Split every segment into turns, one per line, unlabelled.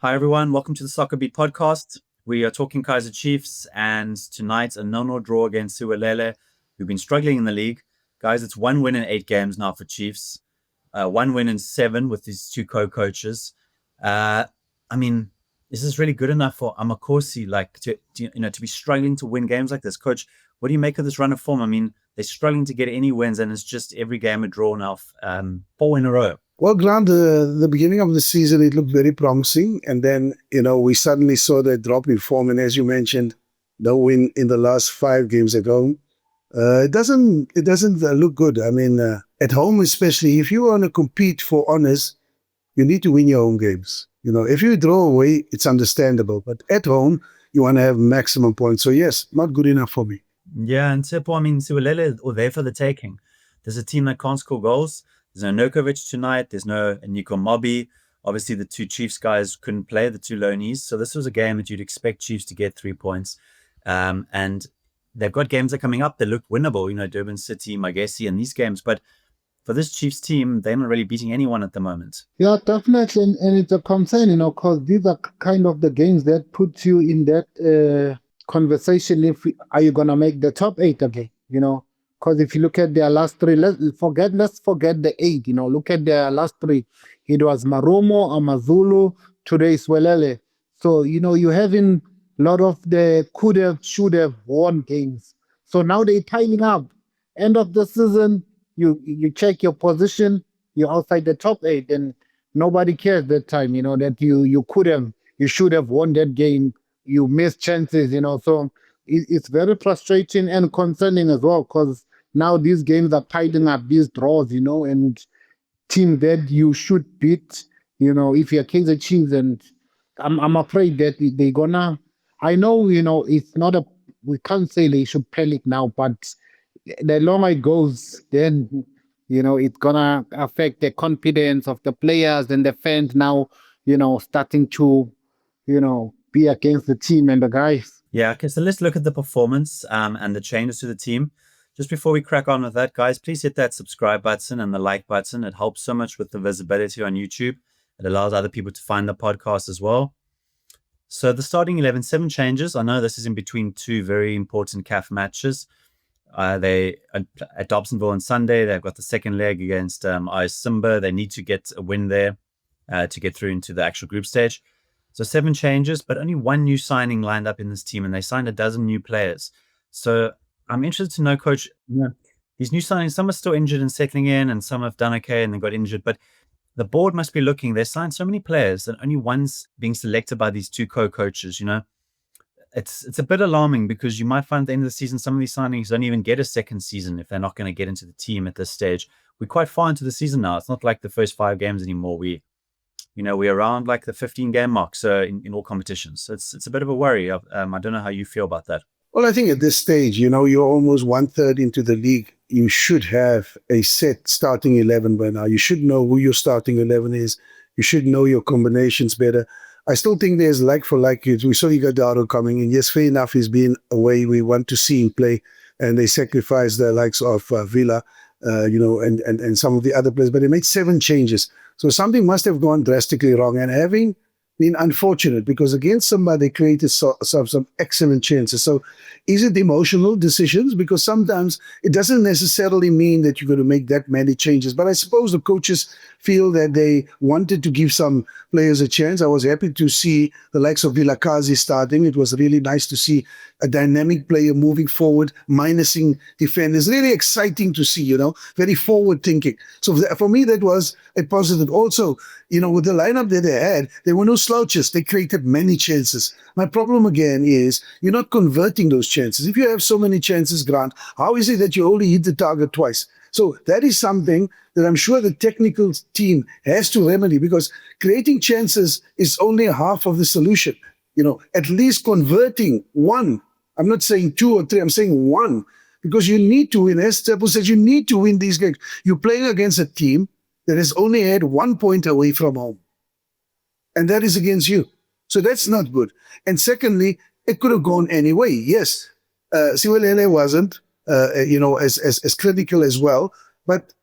Hi, everyone. Welcome to the Soccerbeat podcast. We are talking Kaizer Chiefs, and tonight a 0-0 draw against Siwelele, who've been struggling in the league. Guys, it's 1 win in 8 games now for Chiefs. 1 win in 7 with these two co-coaches. Uh, I mean, is this really good enough for Amakhosi, to be struggling to win games like this? Coach, what do you make of this run of form? I mean, they're struggling to get any wins, and it's just every game a draw now, 4 in a row.
Well, Grant, the beginning of the season, it looked very promising. And then, we suddenly saw that drop in form. And as you mentioned, no win in the last 5 games at home. It doesn't look good. I mean, at home, especially, if you want to compete for honors, you need to win your home games. If you draw away, it's understandable. But at home, you want to have maximum points. So yes, not good enough for me.
Yeah, and Tsepo, I mean, Siwelele are there for the taking. There's a team that can't score goals. There's no Nokovic tonight. There's no Nico Maboe. Obviously, the two Chiefs guys couldn't play, the two loanees. So this was a game that you'd expect Chiefs to get 3 points. And they've got games that are coming up that look winnable, Durban City, Magesi, and these games. But for this Chiefs team, they're not really beating anyone at the moment.
Yeah, definitely. And it's a concern, because these are kind of the games that put you in that conversation. Are you going to make the top 8 again? Because if you look at their last 3, let's forget the 8. Look at their last 3. It was Marumo, Amazulu, today Siwelele. So you're having a lot of the could have, should have won games. So now they're tiling up. End of the season, you check your position, you're outside the top 8, and nobody cares that time. That you should have won that game. You missed chances. So it's very frustrating and concerning as well, because now these games are piling up, these draws, and team that you should beat, if you're Kaizer Chiefs. And I'm afraid that they're gonna, I know, it's not we can't say they should panic now, but the longer it goes, then, it's gonna affect the confidence of the players and the fans now, starting to, be against the team and the guys.
Yeah, okay, so let's look at the performance and the changes to the team. Just before we crack on with that, guys, please hit that subscribe button and the like button. It helps so much with the visibility on YouTube. It allows other people to find the podcast as well. So the starting 11, 7 changes. I know this is in between 2 very important CAF matches. They at Dobsonville on Sunday. They've got the second leg against IS Simba. They need to get a win there to get through into the actual group stage. So 7 changes, but only 1 new signing lined up in this team, and they signed a dozen new players. So I'm interested to know, Coach, these new signings, some are still injured and settling in, and some have done okay and then got injured. But the board must be looking. They signed so many players, and only one's being selected by these 2 co-coaches. It's a bit alarming, because you might find at the end of the season some of these signings don't even get a second season if they're not going to get into the team at this stage. We're quite far into the season now. It's not like the first 5 games anymore. We're around like the 15-game mark, so in all competitions. So it's a bit of a worry. I don't know how you feel about that.
Well, I think at this stage, you're almost 1/3 into the league. You should have a set starting 11 by now. You should know who your starting 11 is. You should know your combinations better. I still think there's like for like. We saw Ighodaro coming in. Yes, fair enough, he's been away. We want to see him play. And they sacrificed the likes of Villa, and some of the other players. But they made 7 changes. So something must have gone drastically wrong. And having been unfortunate, because against somebody they created some excellent chances. So is it emotional decisions? Because sometimes it doesn't necessarily mean that you're going to make that many changes. But I suppose the coaches feel that they wanted to give some players a chance. I was happy to see the likes of Vilakazi starting. It was really nice to see a dynamic player moving forward, minusing defenders. Really exciting to see, very forward thinking. So for me, that was a positive. Also, with the lineup that they had, there were no slouches. They created many chances. My problem again is you're not converting those chances. If you have so many chances, Grant, how is it that you only hit the target twice? So that is something that I'm sure the technical team has to remedy, because creating chances is only half of the solution. At least converting 1. I'm not saying 2 or 3. I'm saying 1, because you need to win. As Tsepo says, you need to win these games. You're playing against a team that has only had 1 point away from home, and that is against you. So that's not good. And secondly, it could have gone any way. Yes, Siwelele wasn't, as critical as well. But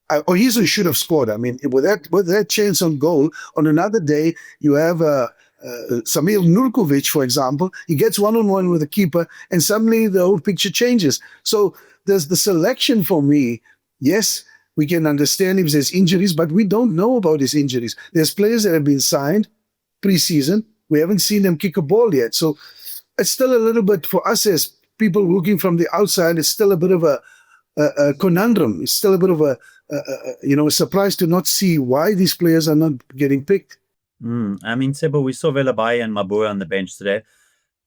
Ohizo should have scored. I mean, with that chance on goal, on another day, you have Samir Nurkovic, for example. He gets one-on-one with the keeper, and suddenly the whole picture changes. So there's the selection for me. Yes, we can understand if there's injuries, but we don't know about his injuries. There's players that have been signed pre-season. We haven't seen them kick a ball yet. So it's still a little bit, for us as people looking from the outside, it's still a bit of a conundrum. It's still a bit of a surprise to not see why these players are not getting picked.
I mean, Tsepo, we saw Velebayi and Maboe on the bench today.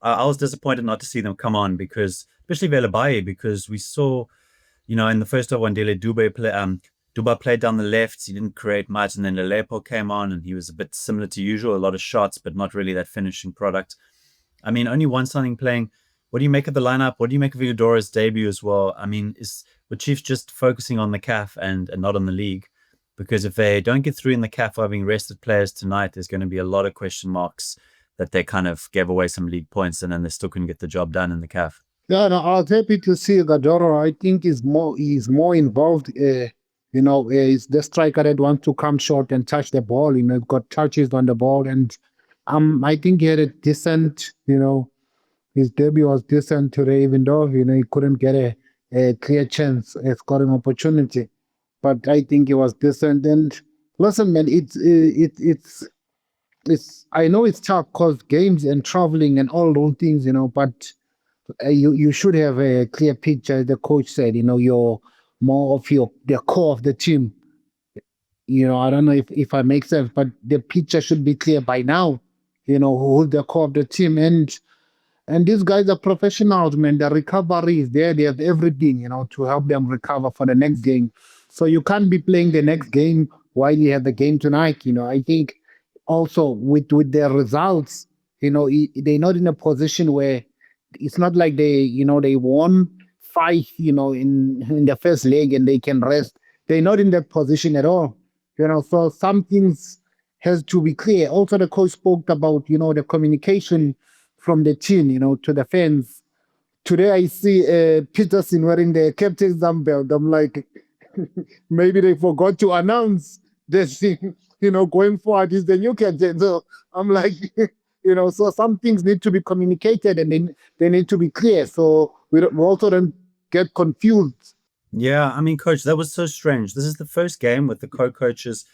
I was disappointed not to see them come on, because, especially Velebayi, because we saw, in the first half when Duba played down the left, he didn't create much, and then Lelepo came on, and he was a bit similar to usual, a lot of shots, but not really that finishing product. I mean, only one signing playing. What do you make of the lineup? What do you make of Ighodaro's debut as well? I mean, were Chiefs just focusing on the CAF and not on the league? Because if they don't get through in the CAF having rested players tonight, there's going to be a lot of question marks that they kind of gave away some league points and then they still couldn't get the job done in the CAF.
Yeah, no, I was happy to see Ighodaro. I think he's more involved. He's the striker that wants to come short and touch the ball. Got touches on the ball, and I think he had a decent. His debut was decent today, even though he couldn't get a clear chance, a scoring opportunity. But I think he was decent. And listen, man, it's. I know it's tough because games and traveling and all those things, but you should have a clear picture. The coach said, you're more of the core of the team. I don't know if I make sense, but the picture should be clear by now. Who's the core of the team, and these guys are professionals, man. The recovery is there. They have everything, to help them recover for the next game. So you can't be playing the next game while you have the game tonight. I think also with their results, they're not in a position where it's not like they won five, in the first leg and they can rest. They're not in that position at all. So some things has to be clear. Also, the coach spoke about, the communication from the team, to the fans. Today I see Petersen wearing the captain's armband. I'm like, maybe they forgot to announce this thing, going forward is the new captain. So I'm like, so some things need to be communicated and they need to be clear. So we also don't get confused.
Yeah, I mean, coach, that was so strange. This is the first game with the co-coaches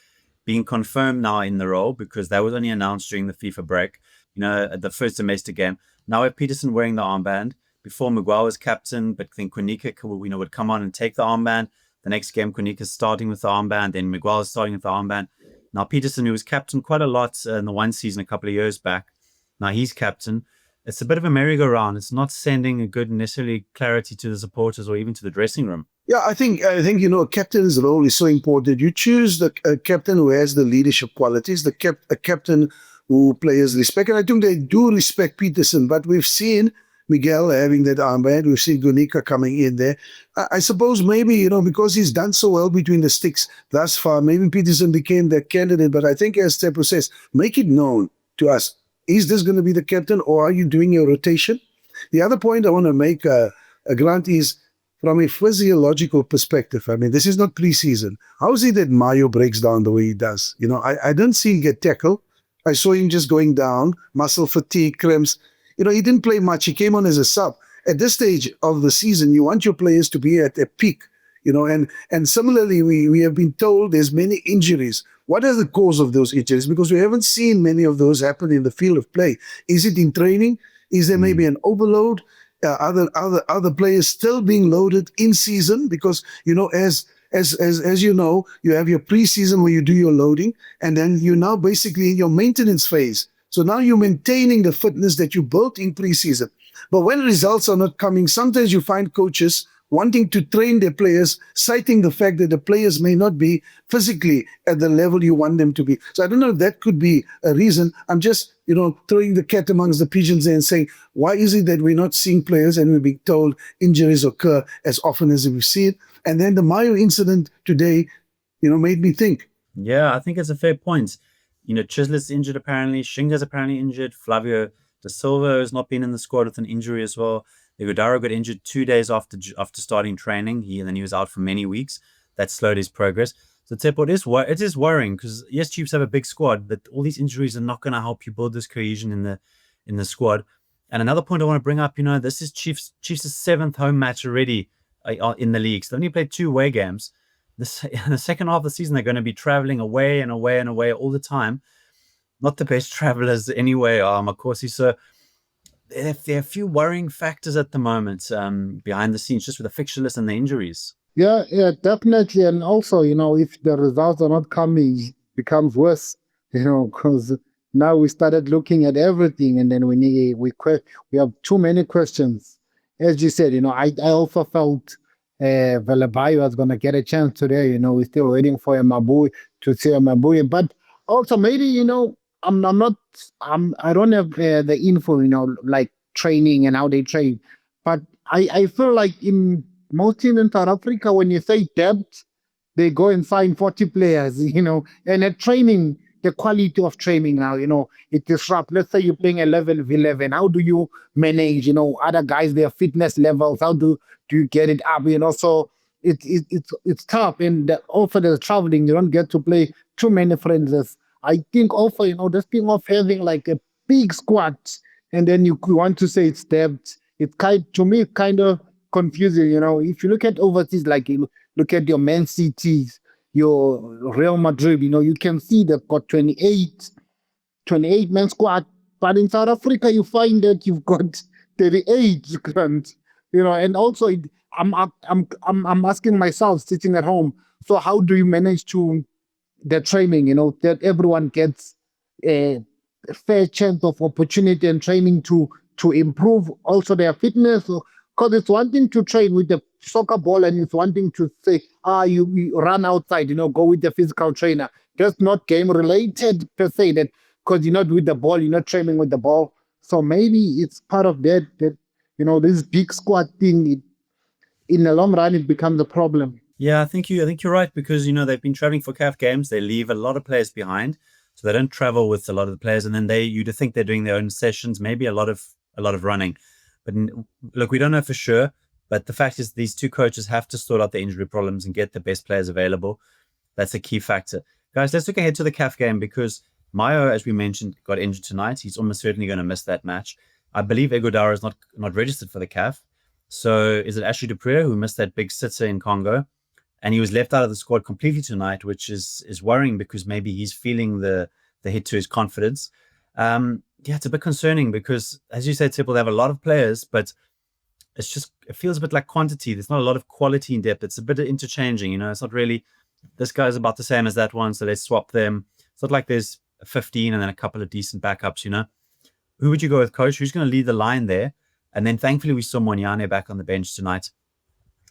being confirmed now in the role, because that was only announced during the FIFA break, at the first domestic game. Now we have Petersen wearing the armband. Before, Miguel was captain, but then Konika would come on and take the armband. The next game, Konika's starting with the armband, then Miguel is starting with the armband. Now Petersen, who was captain quite a lot in the one season a couple of years back, now he's captain. It's a bit of a merry-go-round. It's not sending a good necessarily clarity to the supporters or even to the dressing room.
Yeah, I think a captain's role is so important. You choose a captain who has the leadership qualities, a captain who players respect, and I think they do respect Petersen. But we've seen Miguel having that armband. We've seen Konika coming in there. I suppose maybe because he's done so well between the sticks thus far, maybe Petersen became that candidate. But I think, as Tsepo says, make it known to us: is this going to be the captain, or are you doing a rotation? The other point I want to make, Grant, is from a physiological perspective. I mean, this is not preseason. How is it that Mayo breaks down the way he does? I don't see him get tackled. I saw him just going down, muscle fatigue, cramps. He didn't play much. He came on as a sub. At this stage of the season, you want your players to be at their peak, and similarly, we have been told there's many injuries. What are the cause of those injuries? Because we haven't seen many of those happen in the field of play. Is it in training? Is there maybe an overload? Other players still being loaded in season? Because, as you know, you have your preseason where you do your loading, and then you're now basically in your maintenance phase. So now you're maintaining the fitness that you built in preseason. But when results are not coming, sometimes you find coaches wanting to train their players, citing the fact that the players may not be physically at the level you want them to be. So I don't know if that could be a reason. I'm just, throwing the cat amongst the pigeons there and saying, why is it that we're not seeing players and we're being told injuries occur as often as we've seen? And then the Mayo incident today, made me think.
Yeah, I think it's a fair point. Chislet's injured apparently. Shinga's apparently injured. Flavio Da Silva has not been in the squad with an injury as well. Ighodaro got injured 2 days after starting training. Then he was out for many weeks. that slowed his progress. So Tsepo, it is worrying because yes, Chiefs have a big squad, but all these injuries are not going to help you build this cohesion in the squad. And another point I want to bring up, this is Chiefs' seventh home match already in the league. So they only played 2 away games. In the second half of the season, they're going to be traveling away and away and away all the time. Not the best travelers anyway, Amakhosi. So there are a few worrying factors at the moment behind the scenes, just with the fixture list and the injuries.
Yeah, yeah, definitely. And also, if the results are not coming, it becomes worse, because now we started looking at everything and then we have too many questions. As you said, I also felt Velebayi was going to get a chance today. We're still waiting for a Maboe to see a Maboe. But also maybe, I'm not, I don't have the info, like training and how they train. But I feel like in most teams in South Africa, when you say depth, they go and sign 40 players, and at training, the quality of training now, it disrupts. Let's say you're playing 11v11. How do you manage, other guys, their fitness levels? How do you get it up, So it's tough. And also the traveling, you don't get to play too many friends. I think also, this thing of having like a big squad, and then you want to say it's depth, it's to me, kind of confusing. If you look at overseas, like you look at your Man Cities, your Real Madrid, you can see they've got 28 man squad. But in South Africa, you find that you've got 38 Grant, and also I'm asking myself sitting at home, so how do you manage to the training, that everyone gets a fair chance of opportunity and training to improve also their fitness? Because it's one thing to train with the soccer ball, and it's one thing to say, you run outside, go with the physical trainer. That's not game related per se, that because you're not with the ball, you're not training with the ball. So maybe it's part of that, this big squad thing, in the long run, it becomes a problem.
Yeah, I think you're right because they've been traveling for CAF games. They leave a lot of players behind, so they don't travel with a lot of the players. And then you'd think they're doing their own sessions, maybe a lot of running. But look, we don't know for sure. But the fact is, these two coaches have to sort out the injury problems and get the best players available. That's a key factor, guys. Let's look ahead to the CAF game because Mayo, as we mentioned, got injured tonight. He's almost certainly going to miss that match. I believe Ighodaro is not registered for the CAF. So is it Ashley Dupree who missed that big sitter in Congo? And he was left out of the squad completely tonight, which is worrying because maybe he's feeling the hit to his confidence. It's a bit concerning because, as you said, Tsepo, they have a lot of players, but it feels a bit like quantity. There's not a lot of quality in depth. It's a bit of interchanging, It's not really, this guy's about the same as that one, so let's swap them. It's not like there's 15 and then a couple of decent backups, Who would you go with, coach? Who's going to lead the line there? And then thankfully we saw Monyane back on the bench tonight.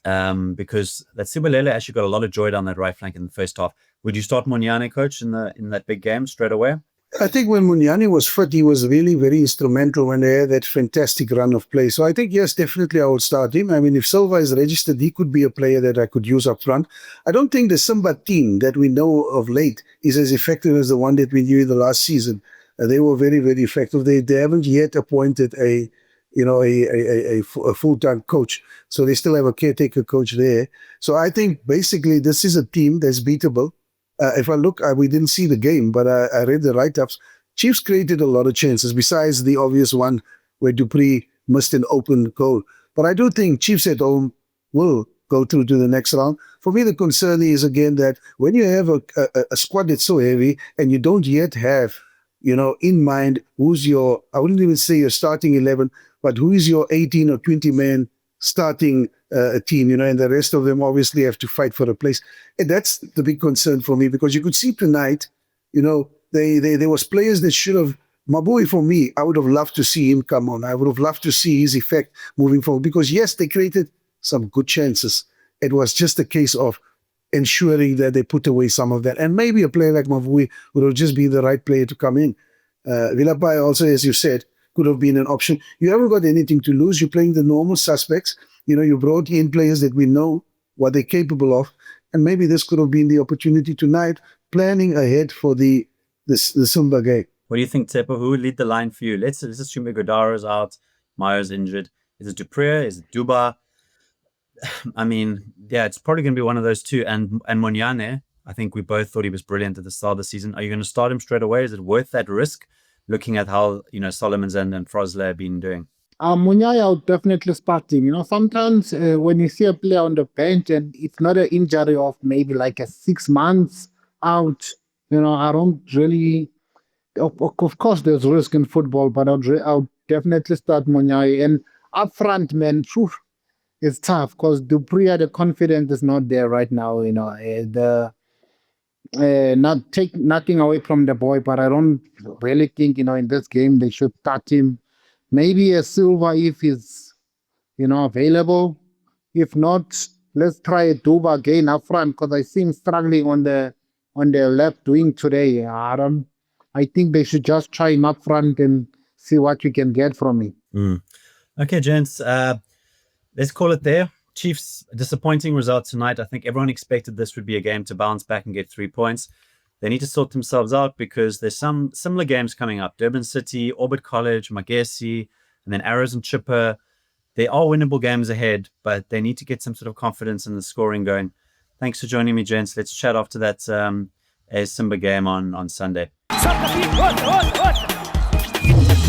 Because that Siwelele actually got a lot of joy down that right flank in the first half. Would you start Monyane, coach, in that big game straight away?
I think when Monyane was fit, he was really very instrumental when they had that fantastic run of play. So I think, yes, definitely I would start him. I mean, if Silva is registered, he could be a player that I could use up front. I don't think the Simba team that we know of late is as effective as the one that we knew in the last season. They were very, very effective. They haven't yet appointed a full-time coach. So they still have a caretaker coach there. So I think basically this is a team that's beatable. If I look, we didn't see the game, but I read the write-ups. Chiefs created a lot of chances besides the obvious one where Dupree missed an open goal. But I do think Chiefs at home will go through to the next round. For me, the concern is, again, that when you have a squad that's so heavy and you don't yet have, in mind who's I wouldn't even say your starting 11, but who is your 18 or 20 man starting team, and the rest of them obviously have to fight for a place. And that's the big concern for me, because you could see tonight, there was players that should have, Maboe, for me, I would have loved to see him come on. I would have loved to see his effect moving forward, because yes, they created some good chances. It was just a case of ensuring that they put away some of that. And maybe a player like Maboe would have just been the right player to come in. Velebayi also, as you said, could have been an option. You haven't got anything to lose. You're playing the normal suspects. You brought in players that we know what they're capable of. And maybe this could have been the opportunity tonight, planning ahead for the Simba game.
What do you think, Tsepo? Who would lead the line for you? Let's assume Ighodaro's out, Mayo's injured. Is it Dupree? Is it Duba? I mean, yeah, it's probably going to be one of those two. And Monyane, I think we both thought he was brilliant at the start of the season. Are you going to start him straight away? Is it worth that risk? Looking at how Solomons and Frosler have been doing.
Munyai, I'll definitely start him. Sometimes when you see a player on the bench and it's not an injury of maybe like a 6 months out, I don't really. Of course, there's risk in football, but I'll definitely start Munyai. And up front, man, phew, it's tough because Dupree, the confidence is not there right now. Not take nothing away from the boy, but I don't really think in this game they should start him. Maybe a Silva if he's available. If not, let's try a Duba again up front because I see him struggling on the left wing today. I think they should just try him up front and see what you can get from him.
Okay, gents. Let's call it there. Chiefs, a disappointing result tonight. I think everyone expected this would be a game to bounce back and get 3 points. They need to sort themselves out because there's some similar games coming up. Durban City, Orbit College, Magesi, and then Arrows and Chipper. They are winnable games ahead, but they need to get some sort of confidence in the scoring going. Thanks for joining me, gents. Let's chat after that a Simba game on Sunday.
Soccerbeat, what?